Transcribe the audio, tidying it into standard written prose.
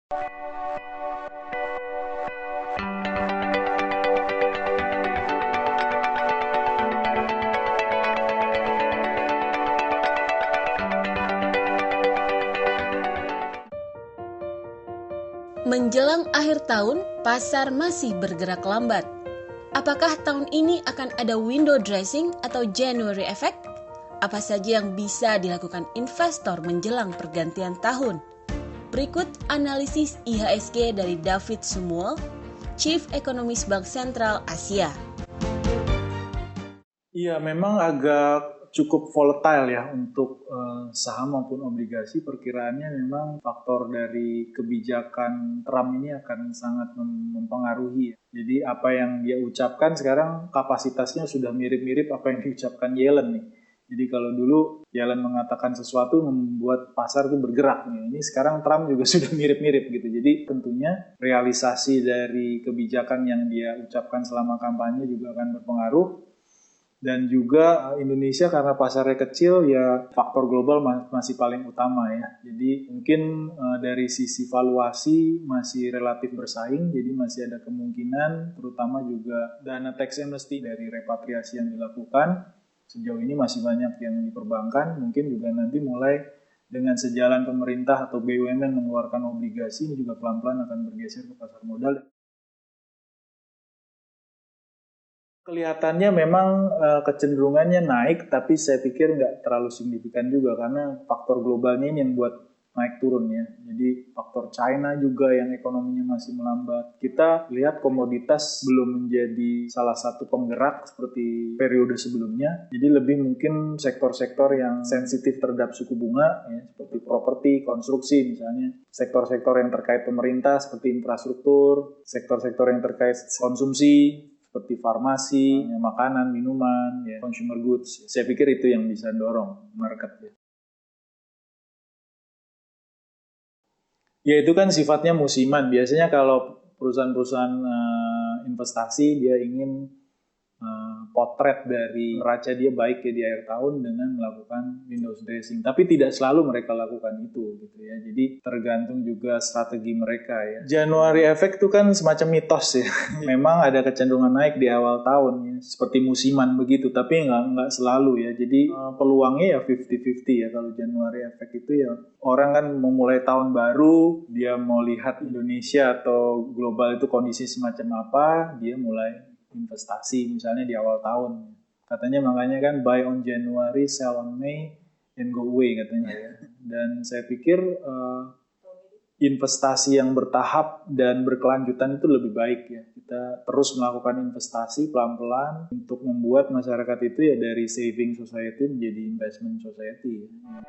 Menjelang akhir tahun, pasar masih bergerak lambat. Apakah tahun ini akan ada window dressing atau January effect? Apa saja yang bisa dilakukan investor menjelang pergantian tahun? Berikut analisis IHSG dari David Sumual, Chief Economist Bank Sentral Asia. Iya, memang agak cukup volatile ya untuk saham maupun obligasi. Perkiraannya memang faktor dari kebijakan Trump ini akan sangat mempengaruhi. Jadi apa yang dia ucapkan sekarang kapasitasnya sudah mirip-mirip apa yang diucapkan Yellen nih. Jadi kalau dulu Yellen mengatakan sesuatu membuat pasar itu bergerak nih. Ini sekarang Trump juga sudah mirip-mirip gitu. Jadi tentunya realisasi dari kebijakan yang dia ucapkan selama kampanye juga akan berpengaruh. Dan juga Indonesia karena pasarnya kecil ya faktor global masih paling utama ya. Jadi mungkin dari sisi valuasi masih relatif bersaing, jadi masih ada kemungkinan terutama juga dana tax amnesty dari repatriasi yang dilakukan. Sejauh ini masih banyak yang diperbankan, mungkin juga nanti mulai dengan sejalan pemerintah atau BUMN mengeluarkan obligasi ini juga pelan-pelan akan bergeser ke pasar modal. Kelihatannya memang kecenderungannya naik, tapi saya pikir nggak terlalu signifikan juga karena faktor globalnya ini yang buat naik turun ya. Jadi faktor China juga yang ekonominya masih melambat. Kita lihat komoditas belum menjadi salah satu penggerak seperti periode sebelumnya. Jadi lebih mungkin sektor-sektor yang sensitif terhadap suku bunga, ya, seperti properti, konstruksi misalnya. Sektor-sektor yang terkait pemerintah seperti infrastruktur, sektor-sektor yang terkait konsumsi, seperti farmasi, makanan, minuman, ya, consumer goods. Saya pikir itu yang bisa dorong market. Ya itu kan sifatnya musiman. Biasanya kalau perusahaan-perusahaan investasi dia ingin potret dari neraca dia baik ya di akhir tahun dengan melakukan windows dressing. Tapi tidak selalu mereka lakukan itu gitu ya. Jadi tergantung juga strategi mereka ya. January effect itu kan semacam mitos ya. Memang ada kecenderungan naik di awal tahun ya. Seperti musiman begitu. Tapi nggak selalu ya. Jadi peluangnya ya 50-50 ya. Kalau January effect itu ya orang kan memulai tahun baru. Dia mau lihat Indonesia atau global itu kondisi semacam apa. Dia mulai investasi misalnya di awal tahun. Katanya makanya kan buy on January, sell on May, and go away katanya ya. Dan saya pikir investasi yang bertahap dan berkelanjutan itu lebih baik ya. Kita terus melakukan investasi pelan-pelan untuk membuat masyarakat itu ya dari saving society menjadi investment society. Ya.